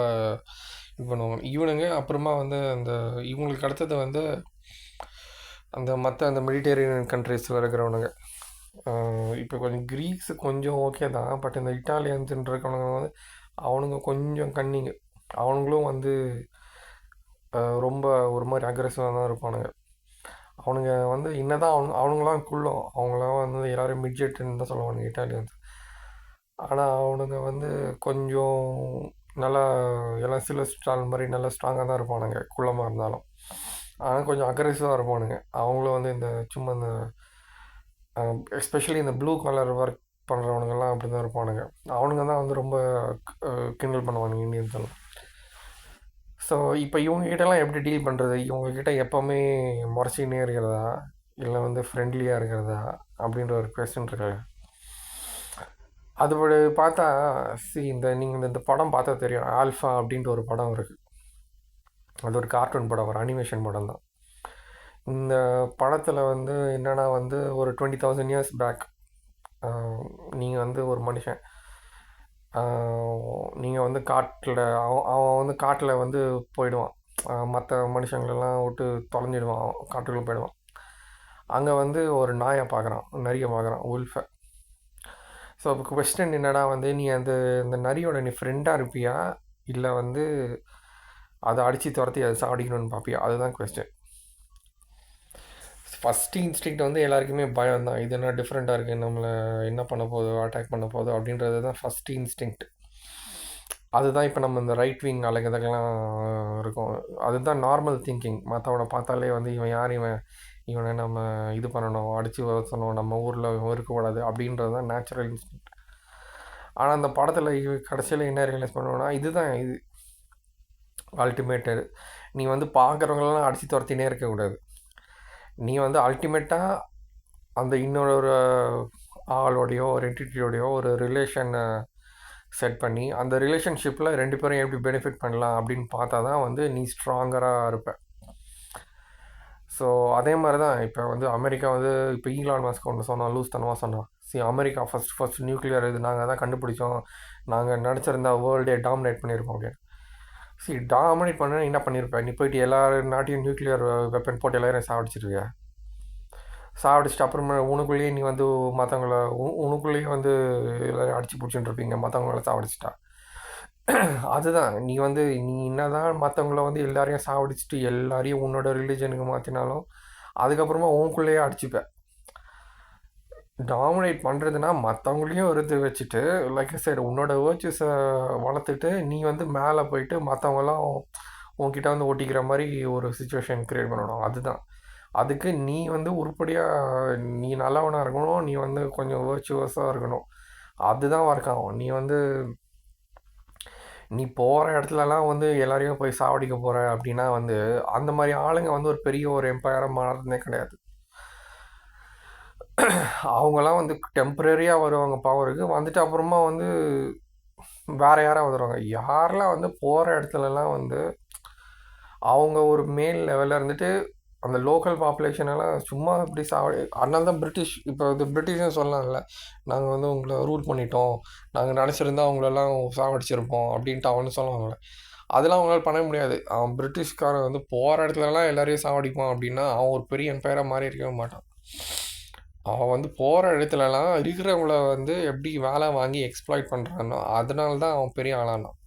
இது பண்ணுவாங்க. இவனுங்க அப்புறமா வந்து இவங்களுக்கு அடுத்தது வந்து அந்த மெடிட்டேரியன் கண்ட்ரீஸில் இருக்கிறவனுங்க. இப்போ கொஞ்சம் க்ரீக்ஸு கொஞ்சம் ஓகே தான். பட் இந்த இட்டாலியன்ஸுன்ற இருக்கவனுங்க வந்து அவனுங்க கொஞ்சம் கன்னிங்க. அவனுங்களும் வந்து ரொம்ப ஒரு மாதிரி அக்ரெசிவாக தான் இருப்பானுங்க. அவனுங்க வந்து என்னதான் அவனுங்களாம் குள்ளம், அவங்களாம் வந்து எல்லோரும் மிட்ஜெட்டுன்னு தான் சொல்லுவானுங்க இட்டாலியன்ஸ். ஆனால் அவனுங்க வந்து கொஞ்சம் நல்லா எல்லாம் சிலஸ்டால் மாதிரி நல்லா ஸ்ட்ராங்காக தான் இருப்பானுங்க குள்ளமாக இருந்தாலும். ஆனால் கொஞ்சம் அக்ரெசிவாக இருப்பானுங்க. அவங்களும் வந்து இந்த சும்மா இந்த எஸ்பெஷலி இந்த ப்ளூ கலர் ஒர்க் பண்ணுறவனுங்கெல்லாம் அப்படி தான் இருப்பானுங்க. அவனுங்க தான் வந்து ரொம்ப கிண்டல் பண்ணுவானுங்க இந்தியன்ஸ் எல்லாம். ஸோ இப்போ இவங்ககிட்டலாம் எப்படி டீல் பண்ணுறது? இவங்ககிட்ட எப்போவுமே முறைச்சின்னே இருக்கிறதா, இல்லை வந்து ஃப்ரெண்ட்லியாக இருக்கிறதா அப்படின்ற ஒரு கொஸ்டின் இருக்கு. அது பார்த்தா நீங்கள் இந்த படம் பார்த்தா தெரியும். ஆல்ஃபா அப்படின்ட்டு ஒரு படம் இருக்குது. அது ஒரு கார்ட்டூன் படம், ஒரு அனிமேஷன் படம் தான். இந்த படத்தில் வந்து என்னென்னா வந்து ஒரு 20,000 years பேக் நீங்கள் வந்து ஒரு மனுஷன், நீங்கள் வந்து காட்டில் அவன் வந்து காட்டில் வந்து போயிடுவான். மற்ற மனுஷங்களெல்லாம் விட்டு தொலைஞ்சிடுவான், காட்டுக்குள்ளே போயிடுவான். அங்கே வந்து ஒரு நாயை பார்க்குறான், நரியை பார்க்குறான், உல்ஃபை. ஸோ இப்போ கொஸ்டின் என்னடா வந்து நீ இந்த நரியோட நீ ஃப்ரெண்டாக இருப்பியா, இல்லை வந்து அதை அடித்து துரத்தி அதை சாடிக்கணும்னு பார்ப்பியா? அதுதான் கொஸ்டின். ஃபஸ்ட்டு இன்ஸ்டிங்க்ட் வந்து எல்லாருக்குமே பயம் தான். இது என்ன டிஃப்ரெண்ட்டாக இருக்குது, நம்மளை என்ன பண்ண போதோ, அட்டாக் பண்ண போதோ அப்படின்றது தான் ஃபஸ்ட்டு இன்ஸ்டிங்க்ட். அதுதான் இப்போ நம்ம இந்த ரைட் விங் அலைகிறதுக்கெல்லாம் இருக்கும். அதுதான் நார்மல் திங்கிங். மற்றவனை பார்த்தாலே வந்து இவன் யார், இவன் இவனை நம்ம இது பண்ணணும், அடித்து வசணும், நம்ம ஊரில் இருக்கக்கூடாது அப்படின்றது தான் நேச்சுரல் இன்ஸ்டிங்க்ட். ஆனால் அந்த படத்தில் கடைசியில் என்ன ரியலைஸ் பண்ணுவோன்னா, இதுதான் இது அல்டிமேட்டு. நீ வந்து பார்க்குறவங்களெல்லாம் அடித்து துரத்தினே இருக்கக்கூடாது. நீ வந்து அல்டிமேட்டாக அந்த இன்னொரு ஆளோடையோ ஒரு என்டிட்டியோடையோ ஒரு ரிலேஷனை செட் பண்ணி அந்த ரிலேஷன்ஷிப்பில் 2 பேரும் எப்படி பெனிஃபிட் பண்ணலாம் அப்படின்னு பார்த்தா தான் வந்து நீ ஸ்ட்ராங்கராக இருப்ப. ஸோ அதே மாதிரி தான் இப்போ வந்து அமெரிக்கா வந்து இப்போ ஈலான் மாஸ்க் ஒன்று சொன்னோம், லூஸ் தனமாக சொன்னோம். அமெரிக்கா ஃபஸ்ட் நியூக்ளியர் இது நாங்கள் தான் கண்டுபிடிச்சோம், நாங்கள் நினச்சிருந்தா வேர்ல்டே டாமினேட் பண்ணியிருக்கோம் அப்படின்னு. டாமினேட் பண்ண என்ன பண்ணியிருப்பேன், நீ போயிட்டு எல்லா நாட்டையும் நியூக்ளியர் வெப்பன் போட்டு எல்லாரையும் சாவடிச்சிருவியா? சாவடிச்சிட்டு அப்புறமா உனக்குள்ளேயே நீ வந்து மற்றவங்கள உனக்குள்ளேயே வந்து எல்லோரும் அடிச்சு பிடிச்சிட்டு இருப்பீங்க மற்றவங்கள சாவடிச்சிட்டா. அதுதான் நீ வந்து நீ என்னதான் மற்றவங்கள வந்து எல்லாரையும் சாவடிச்சுட்டு எல்லாரையும் உன்னோட ரிலீஜனுக்கு மாற்றினாலும் அதுக்கப்புறமா உனக்குள்ளேயே அடிச்சுப்ப. டாமினேட் பண்ணுறதுனா மற்றவங்களையும் எடுத்து வச்சுட்டு லைக் சரி உன்னோட வேர்ச்சஸை வளர்த்துட்டு நீ வந்து மேலே போயிட்டு மற்றவங்களாம் உன்கிட்ட வந்து ஒட்டிக்கிற மாதிரி ஒரு சுச்சுவேஷன் க்ரியேட் பண்ணணும். அதுதான் அதுக்கு நீ வந்து உருப்படியாக நீ நல்லவனாக இருக்கணும், நீ வந்து கொஞ்சம் வேர்ச்சுவஸாக இருக்கணும். அதுதான் ஒர்க் ஆகும். நீ போகிற இடத்துலலாம் வந்து எல்லாரையும் போய் சாவடிக்க போகிற அப்படின்னா வந்து அந்த மாதிரி ஆளுங்க வந்து ஒரு பெரிய ஒரு எம்பையராக மாறுறதுனே கிடையாது. அவங்களாம் வந்து டெம்பரரியாக வருவாங்க பவருக்கு, வந்துட்டு அப்புறமா வந்து வேறு யாராக வந்துடுவாங்க. யாரெல்லாம் வந்து போகிற இடத்துலலாம் வந்து அவங்க ஒரு மேல் லெவலில் இருந்துட்டு அந்த லோக்கல் பாப்புலேஷனெல்லாம் சும்மா இப்படி அதனால தான் பிரிட்டிஷ் இப்போ வந்து பிரிட்டிஷும் சொல்லலாம்ல, நாங்கள் வந்து உங்களை ரூல் பண்ணிட்டோம், நாங்கள் நினச்சிருந்தா அவங்களெல்லாம் சாவடிச்சிருப்போம் அப்படின்ட்டு அவனு சொல்லுவாங்கள்ல. அதெல்லாம் அவங்களால பண்ண முடியாது. அவன் பிரிட்டிஷ்காரன் வந்து போகிற இடத்துலலாம் எல்லாரையும் சாவடிப்பான் அப்படின்னா அவன் ஒரு பெரிய எம்பையராக மாறி இருக்கவே மாட்டான். அவன் வந்து போகிற இடத்துலலாம் இருக்கிறவங்கள வந்து எப்படி வேலை வாங்கி எக்ஸ்ப்ளாய்ட் பண்ணுறானோ அதனால தான் அவன் பெரிய ஆளானான்.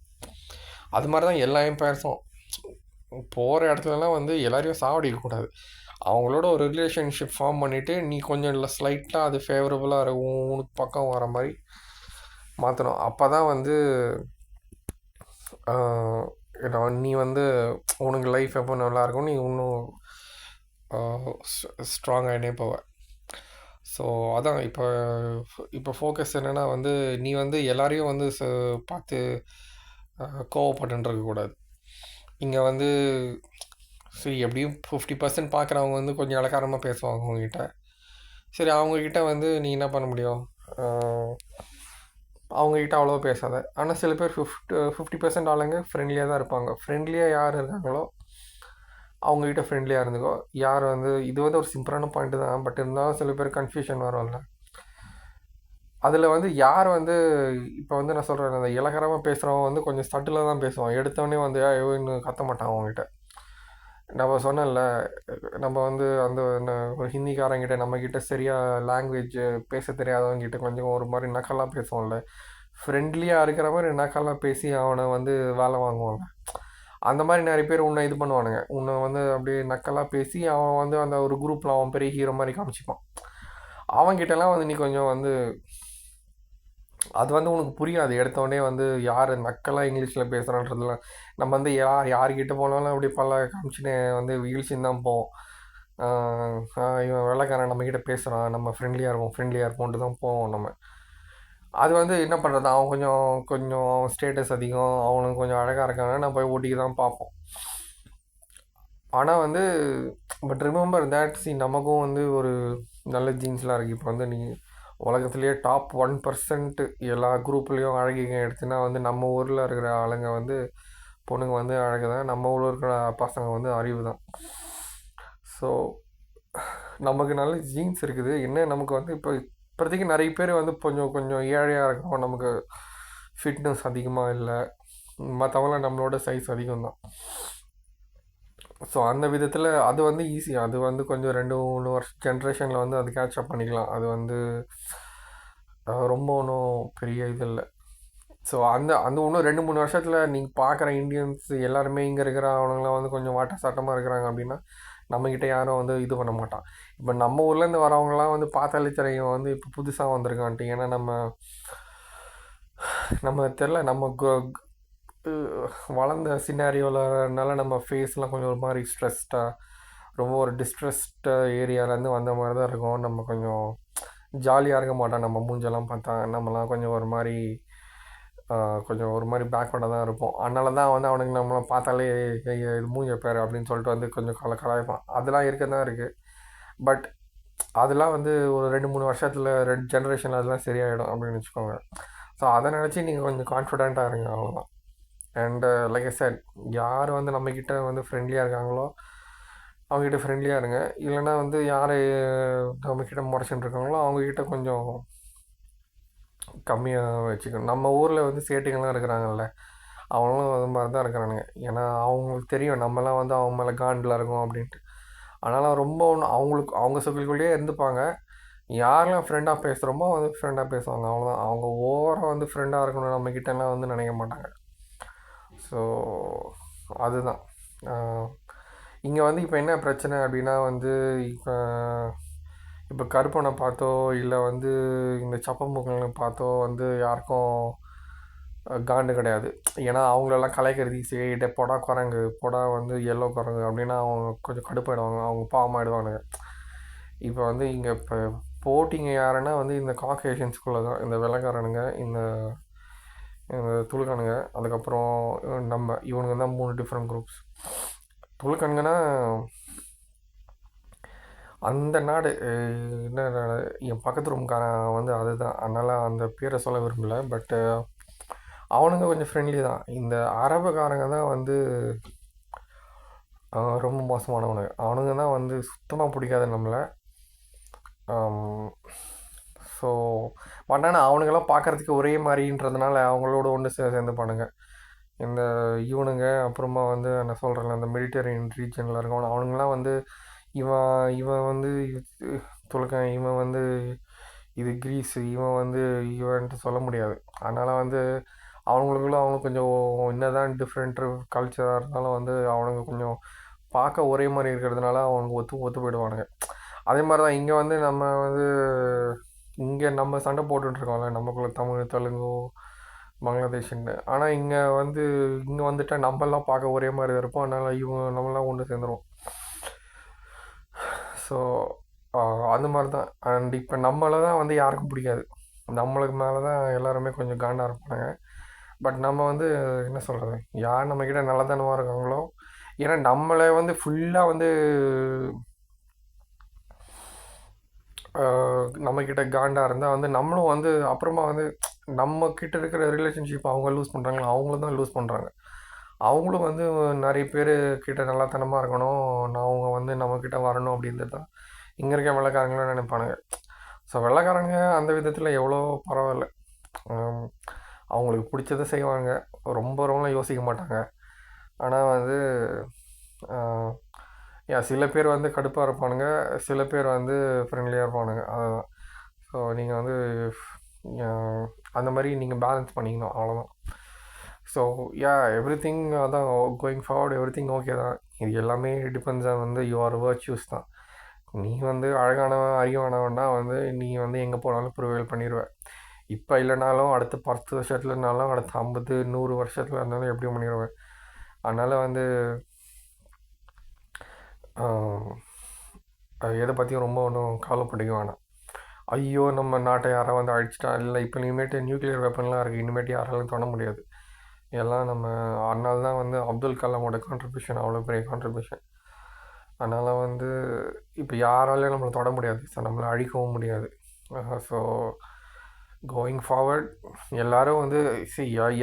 அது மாதிரி தான் எல்லா எம்பையர்ஸும் போகிற இடத்துலலாம் வந்து எல்லாரையும் சாவடிக்கக்கூடாது. அவங்களோட ஒரு ரிலேஷன்ஷிப் ஃபார்ம் பண்ணிவிட்டு நீ கொஞ்சம் இல்லை ஸ்லைட்டாக அது ஃபேவரபுளாக இருக்கும் உனக்கு பக்கம் வர மாதிரி மாற்றணும். அப்போ தான் வந்து நீ வந்து உனக்கு லைஃப் எப்போ நல்லாயிருக்கும், நீ இன்னும் ஸ்ட்ராங்காகினே போவ. ஸோ அதான் இப்போ ஃபோக்கஸ் என்னென்னா வந்து நீ வந்து எல்லாரையும் வந்து பார்த்து கோவப்பட்டுன்னு இருக்கக்கூடாது. இங்கே வந்து சரி எப்படியும் 50% பார்க்குறவங்க வந்து கொஞ்சம் இளக்காரமாக பேசுவாங்க அவங்ககிட்ட. சரி அவங்கக்கிட்ட வந்து நீ என்ன பண்ண முடியும், அவங்கக்கிட்ட அவ்வளோ பேசாத. ஆனால் சில பேர் 50% ஆளுங்க ஃப்ரெண்ட்லியாக தான் இருப்பாங்க. ஃப்ரெண்ட்லியாக யார் இருக்காங்களோ அவங்கக்கிட்ட ஃப்ரெண்ட்லியாக இருந்துக்கோ. யார் வந்து இது வந்து ஒரு சிம்பிளான பாயிண்ட்டு தான், பட் இருந்தாலும் சில பேர் கன்ஃபியூஷன் வரும்ல. அதில் வந்து யார் வந்து இப்போ வந்து நான் சொல்கிறேன், அந்த இலக்கரமாக பேசுகிறவன் வந்து கொஞ்சம் ஸ்டட்டில் தான் பேசுவான். எடுத்தவொடனே வந்து இன்னும் கத்த மாட்டான் அவங்ககிட்ட. நம்ம சொன்னல, நம்ம வந்து அந்த ஒரு ஹிந்திக்காரங்கிட்ட நம்மக்கிட்ட சரியாக லாங்குவேஜ் பேச தெரியாதவங்கிட்ட கொஞ்சம் ஒரு மாதிரி நக்கலாக பேசுவோம்ல, ஃப்ரெண்ட்லியாக இருக்கிற மாதிரி நக்கலாக பேசி அவனை வந்து வேலை வாங்குவாங்க. அந்த மாதிரி நிறைய பேர் உன்னை இது பண்ணுவானுங்க. உன்னை வந்து அப்படியே நக்கலாக பேசி அவன் வந்து அந்த ஒரு குரூப்பில் அவன் பெரிய ஹீரோ மாதிரி காமிச்சிப்பான். அவன்கிட்டலாம் வந்து நீ கொஞ்சம் வந்து அது வந்து உனக்கு புரியாது. எடுத்தோடனே வந்து யார் நக்கலாக இங்கிலீஷில் பேசுகிறான்றதுலாம் நம்ம வந்து யார்கிட்ட போனாலும் அப்படி பல காமிச்சுன்னு வந்து இங்கிலீஷின்னு தான் போவோம். இவன் வெள்ளைக்காரன் நம்மக்கிட்ட பேசுகிறான், நம்ம ஃப்ரெண்ட்லியாக இருப்போம்ட்டு தான் போவோம் நம்ம. அது வந்து என்ன பண்ணுறது, அவன் கொஞ்சம் கொஞ்சம் ஸ்டேட்டஸ் அதிகம், அவனுக்கு கொஞ்சம் அழகாக இருக்காங்க, நான் போய் ஓட்டிக்கு தான் பார்ப்போம். ஆனால் வந்து பட் ரிமெம்பர் தேட் நமக்கும் வந்து ஒரு நல்ல ஜீன்ஸ்லாம் இருக்குது. இப்போ வந்து நீ உலகத்துலேயே டாப் 1% எல்லா குரூப்லேயும் அழகிங்க எடுத்துன்னா வந்து நம்ம ஊரில் இருக்கிற ஆளுங்க வந்து பொண்ணுங்க வந்து அழகு தான், நம்ம ஊரில் இருக்கிற பசங்க வந்து அறிவு தான். ஸோ நமக்கு நல்ல ஜீன்ஸ் இருக்குது. என்ன நமக்கு வந்து இப்போதைக்கு நிறைய பேர் வந்து கொஞ்சம் கொஞ்சம் ஏழையாக இருக்கிறோம், நமக்கு ஃபிட்னஸ் அதிகமாக இல்லை, மற்றவங்களாம் நம்மளோட சைஸ் அதிகம் தான். ஸோ அந்த விதத்தில் அது வந்து ஈஸி. அது வந்து கொஞ்சம் 2-3 வருஷம் ஜென்ரேஷனில் வந்து அது கேட்சப் பண்ணிக்கலாம். அது வந்து ரொம்ப ஒன்றும் பெரிய இது இல்லை. ஸோ அந்த அந்த இன்னும் 2-3 வருஷத்தில் நீங்கள் பார்க்குற இந்தியன்ஸ் எல்லாருமே இங்கே இருக்கிற அவனுங்களாம் வந்து கொஞ்சம் வாட்ட சாட்டமாக இருக்கிறாங்க அப்படின்னா நம்மக்கிட்ட யாரும் வந்து இது பண்ண மாட்டான். இப்போ நம்ம ஊர்லேருந்து வரவங்களாம் வந்து பார்த்தாலே தெரியும் வந்து இப்போ புதுசாக வந்திருக்கான்ட்டு. ஏன்னா நம்ம தெரில, நம்ம வளர்ந்த சினாரியோலனால நம்ம ஃபேஸ்லாம் கொஞ்சம் ஒரு மாதிரி ஸ்ட்ரெஸ்டாக ரொம்ப ஒரு டிஸ்ட்ரெஸ்டு ஏரியாவிலேருந்து வந்த மாதிரி தான் இருக்கும். நம்ம கொஞ்சம் ஜாலியாக இருக்க மாட்டோம். நம்ம மூஞ்செல்லாம் பார்த்தா நம்மலாம் கொஞ்சம் ஒரு மாதிரி கொஞ்சம் ஒரு மாதிரி பேக்வர்டாக தான் இருப்போம். அதனால தான் வந்து அவனுக்கு நம்மளை பார்த்தாலே இது மூஞ்ச பேர் அப்படின்னு சொல்லிட்டு வந்து கொஞ்சம் கலாய்ப்பான். அதெல்லாம் இருக்க தான் இருக்குது. பட் அதெல்லாம் வந்து ஒரு 2-3 வருஷத்தில் 2 ஜென்ரேஷனில் அதெல்லாம் சரியாயிடும் அப்படின்னு வச்சுக்கோங்க. ஸோ அதை நினச்சி நீங்கள் கொஞ்சம் கான்ஃபிடெண்ட்டாக இருங்க, அவ்வளோதான். அண்டு லைக் ஐ செட், யார் வந்து நம்மக்கிட்ட வந்து ஃப்ரெண்ட்லியாக இருக்காங்களோ அவங்ககிட்ட ஃப்ரெண்ட்லியாக இருங்க. இல்லைன்னா வந்து யார் நம்மக்கிட்ட முறைச்சிட்டு இருக்காங்களோ அவங்கக்கிட்ட கொஞ்சம் கம்மியாக வச்சுக்கணும். நம்ம ஊரில் வந்து சேட்டுங்கள்லாம் இருக்கிறாங்கல்ல, அவங்களும் அது மாதிரி தான் இருக்கிறானுங்க. ஏன்னா அவங்களுக்கு தெரியும் நம்மலாம் வந்து அவங்க மேலே காண்டில் இருக்கோம் அப்படின்ட்டு. அதனால் ரொம்ப ஒன்று அவங்களுக்கு அவங்க சர்க்கிள்குள்ளேயே இருந்துப்பாங்க. யாரெல்லாம் ஃப்ரெண்டாக பேசுகிறோமோ வந்து ஃப்ரெண்டாக பேசுவாங்க, அவ்வளோதான். அவங்க ஓவராக வந்து ஃப்ரெண்டாக இருக்கணும் நம்மக்கிட்டலாம் வந்து நினைக்க மாட்டாங்க. ஸோ அதுதான். இங்கே வந்து இப்போ என்ன பிரச்சனை அப்படின்னா வந்து இப்போ இப்போ கருப்பனை பார்த்தோ இல்லை வந்து இந்த சப்பமுகங்களை பார்த்தோ வந்து யாருக்கும் காண்டு கிடையாது. ஏன்னா அவங்களெல்லாம் கலைக்கருதி சரி பொடா குரங்கு பொடா வந்து எல்லோ குரங்கு அப்படின்னா அவங்க கொஞ்சம் கடுப்பாயிடுவாங்க, அவங்க பாவமாயிடுவானுங்க. இப்போ வந்து இங்கே இப்போ போட்டிங்க யாருன்னா வந்து இந்த காக்கேஷியன்ஸ்குள்ளே தான், இந்த வெள்ளைக்காரனுங்க, இந்த துளுக்கானுங்க, அதுக்கப்புறம் நம்ம இவனுங்க தான் 3 டிஃப்ரெண்ட் குரூப்ஸ். துளுக்கானுங்கன்னா அந்த நாடு என்ன நாடு, என் பக்கத்து ரூம்காரன் வந்து அதுதான், அதனால் அந்த பேரை சொல்ல விரும்பலை. பட்டு அவனுங்க கொஞ்சம் ஃப்ரெண்ட்லி தான். இந்த அரபுக்காரங்க தான் வந்து ரொம்ப மோசமானவனுங்க. அவனுங்க தான் வந்து சுத்தமாக பிடிக்காது நம்மளை. ஸோ பட் ஆனால் அவனுங்கெல்லாம் பார்க்குறதுக்கு ஒரே மாதிரின்றதுனால அவங்களோட ஒன்று சேர்ந்துப்பானுங்க. இந்த இவனுங்க அப்புறமா வந்து என்ன சொல்கிறேன், அந்த மெடிட்டரேனியன் ரீஜனில் இருக்கவன் அவனுங்களாம் வந்து இவன் வந்து துலக்கன், இவன் வந்து இது கிரீஸு, இவன் வந்து இவன்ட்டு சொல்ல முடியாது. அதனால் வந்து அவங்களுக்குள்ள அவங்க கொஞ்சம் என்ன தான் டிஃப்ரெண்ட் கல்ச்சராக இருந்தாலும் வந்து அவனுங்க கொஞ்சம் பார்க்க ஒரே மாதிரி இருக்கிறதுனால அவனுக்கு ஒத்து போயிடுவானுங்க. அதே மாதிரி தான் இங்கே வந்து நம்ம வந்து இங்கே நம்ம சண்டை போட்டுட்ருக்கோம்ல நமக்குள்ள, தமிழ், தெலுங்கு, பங்களாதேஷ்ன்னு. ஆனால் இங்கே வந்துட்டால் நம்மளாம் பார்க்க ஒரே மாதிரி இருப்போம். அதனால் நம்மளாம் ஒன்று சேர்ந்துருவோம். ஸோ அந்த மாதிரி தான். அண்ட் இப்போ நம்மளை தான் வந்து யாருக்கும் பிடிக்காது. நம்மளுக்கு மேலே தான் எல்லாருமே கொஞ்சம் காண்டாக இருப்பாங்க. பட் நம்ம வந்து என்ன சொல்கிறது, யார் நம்மக்கிட்ட நல்லதனமாக இருக்காங்களோ, ஏன்னா நம்மளை வந்து ஃபுல்லாக வந்து நம்மக்கிட்ட காண்டாக இருந்தால் வந்து நம்மளும் வந்து அப்புறமா வந்து நம்மக்கிட்ட இருக்கிற ரிலேஷன்ஷிப் அவங்க லூஸ் பண்ணுறாங்களோ அவங்களும் தான் லூஸ் பண்ணுறாங்க. அவங்களும் வந்து நிறைய பேர் கிட்ட நல்லத்தனமாக இருக்கணும், அவங்க வந்து நம்மக்கிட்ட வரணும் அப்படின்றது தான் இங்கே இருக்க வெள்ளைக்காரங்களும் நினைப்பானுங்க. ஸோ வெள்ளைக்காரங்க அந்த விதத்தில் எவ்வளோ பரவாயில்ல, அவங்களுக்கு பிடிச்சதை செய்வாங்க, ரொம்ப யோசிக்க மாட்டாங்க. ஆனால் வந்து சில பேர் வந்து கடுப்பாக இருப்பானுங்க, சில பேர் வந்து ஃப்ரெண்ட்லியாக இருப்பானுங்க, அதுதான். ஸோ நீங்கள் வந்து அந்த மாதிரி நீங்கள் பேலன்ஸ் பண்ணிக்கணும், அவ்வளோதான். ஸோ எவ்ரிதிங் அதான் கோயிங் ஃபார்வர்ட் எவ்ரிதிங் ஓகே தான். இது எல்லாமே டிபெண்ட்ஸ் ஆன் வந்து யுவர் வர்ச்சுஸ் தான். நீ வந்து அழகானவன் அறிவானவன்னா வந்து நீ வந்து எங்கே போனாலும் ப்ரிவேல் பண்ணிடுவேன். இப்போ இல்லைனாலும் அடுத்த 10 வருஷத்துலனாலும் அடுத்த 50-100 வருஷத்தில் இருந்தாலும் எப்படியும் பண்ணிடுவேன். அதனால் வந்து எதை பற்றியும் ரொம்ப ஒன்றும் கவலைப்பட்டுக்க வேணாம். ஐயோ நம்ம நாட்டை யாராவது வந்து அழிச்சிட்டா, இல்லை இப்போ இனிமேட்டு நியூக்ளியர் வெப்பன்லாம் இருக்குது, இனிமேட்டு யாராலும் தொட முடியாது. எல்லாம் நம்ம அதனால தான் வந்து அப்துல் கலாமோட கான்ட்ரிபியூஷன் அவ்வளோ பெரிய கான்ட்ரிபியூஷன். அதனால் வந்து இப்போ யாராலையும் நம்மளை தொட முடியாது, ஸோ நம்மளை அழிக்கவும் முடியாது. ஸோ கோயிங் ஃபார்வர்ட் எல்லோரும் வந்து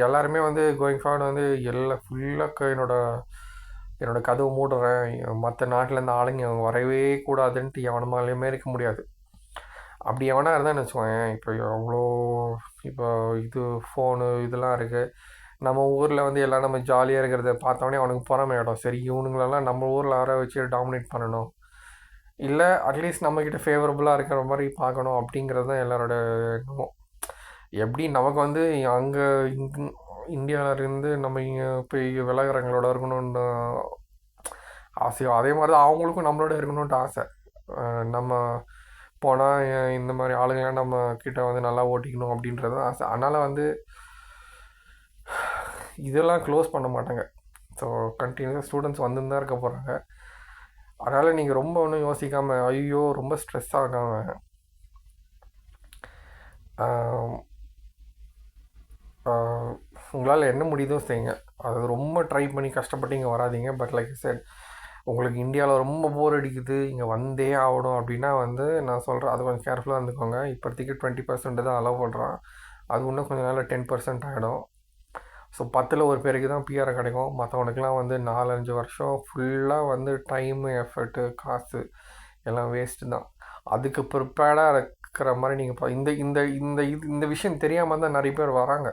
எல்லாருமே வந்து கோயிங் ஃபார்வர்ட் வந்து ஃபுல்லாக என்னோடய கதவு மூடுறேன், மற்ற நாட்டிலேருந்து ஆளுங்க வரவே கூடாதுன்ட்டு எவனமாலையுமே இருக்க முடியாது. அப்படி எவனா இருந்தான்னு வச்சுக்கோங்க. இப்போ எவ்வளோ இப்போ இது ஃபோனு இதெல்லாம் இருக்குது, நம்ம ஊரில் வந்து எல்லாம் நம்ம ஜாலியாக இருக்கிறத பார்த்தோன்னே அவனுக்கு பொறாமையாயிடும். சரி இவனுங்களெல்லாம் நம்ம ஊரில் வர வச்சு டாமினேட் பண்ணணும், இல்லை அட்லீஸ்ட் நம்மக்கிட்ட ஃபேவரபுளாக இருக்கிற மாதிரி பார்க்கணும் அப்படிங்கிறது தான் எல்லாரோட எண்ணமும். எப்படி நமக்கு வந்து அங்கே இந்தியாவிலேருந்து நம்ம இங்கே போய் விளையாடுறவங்களோட இருக்கணும்னு ஆசையோ, அதே மாதிரி தான் அவங்களுக்கும் நம்மளோட இருக்கணுன்ட்டு ஆசை. நம்ம போனால் இந்த மாதிரி ஆளுங்களாம் நம்ம கிட்ட வந்து நல்லா ஓட்டிக்கணும் அப்படின்றது தான் ஆசை. அதனால் வந்து இதெல்லாம் க்ளோஸ் பண்ண மாட்டாங்க. ஸோ கண்டினியூஸாக ஸ்டூடெண்ட்ஸ் வந்துன்னு தான் இருக்க போகிறாங்க. அதனால் நீங்கள் ரொம்ப ஒன்றும் யோசிக்காமல், ஐயோ ரொம்ப ஸ்ட்ரெஸ் ஆகாமல், உங்களால் என்ன முடியுதோ செய்யுங்க. அது ரொம்ப ட்ரை பண்ணி கஷ்டப்பட்டு இங்கே வராதீங்க. பட் லைக் சார், உங்களுக்கு இந்தியாவில் ரொம்ப போர் அடிக்குது, இங்கே வந்தே ஆகணும் அப்படின்னா வந்து நான் சொல்கிறேன், அது கொஞ்சம் கேர்ஃபுல்லாக இருந்துக்கோங்க. இப்போதைக்கு 20% தான் அலோவ் பண்ணுறான். அது இன்னும் கொஞ்சம் நாளில் 10% ஆகிடும். ஸோ 10ல் ஒரு பேருக்கு தான் பிஆர் கிடைக்கும். மற்றவனுக்குலாம் வந்து 4-5 வருஷம் ஃபுல்லாக வந்து டைமு, எஃபர்ட்டு, காசு எல்லாம் வேஸ்ட்டு தான். அதுக்கு ப்ரிப்பேர்டாக இருக்கிற மாதிரி நீங்கள் இந்த இந்த இந்த இது இந்த விஷயம் தெரியாமல் தான் நிறைய பேர் வராங்க.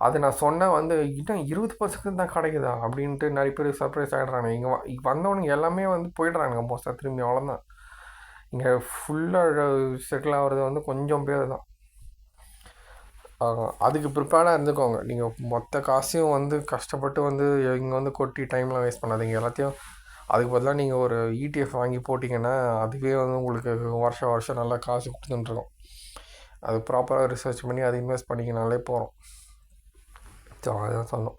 அது நான் சொன்னேன் வந்து, இன்னும் 20% தான் கிடைக்குதா அப்படின்ட்டு நிறைய பேர் சர்ப்ரைஸ் ஆகிடுறாங்க. இங்கே வந்தவனுங்க எல்லாமே வந்து போயிடுறானுங்க மோஸ்ட்டாக திரும்பி. அவ்வளோதான். இங்கே ஃபுல்லாக செட்டில் ஆகிறது வந்து கொஞ்சம் பேர் தான். அதுக்கு ப்ரிப்பேர்டாக இருந்துக்கோங்க. நீங்கள் மொத்த காசையும் வந்து கஷ்டப்பட்டு வந்து இங்கே வந்து கொட்டி டைம்லாம் வேஸ்ட் பண்ணாதீங்க. எல்லாத்தையும் அதுக்கு பதிலாக நீங்கள் ஒரு ETF வாங்கி போட்டிங்கன்னா அதுவே வந்து உங்களுக்கு வருஷம் வருஷம் நல்லா காசு கொடுத்துட்டுருக்கோம். அது ப்ராப்பராக ரிசர்ச் பண்ணி அதை இன்வெஸ்ட் பண்ணிக்கினாலே போகிறோம். ஸோ அதுதான் சொல்லணும்.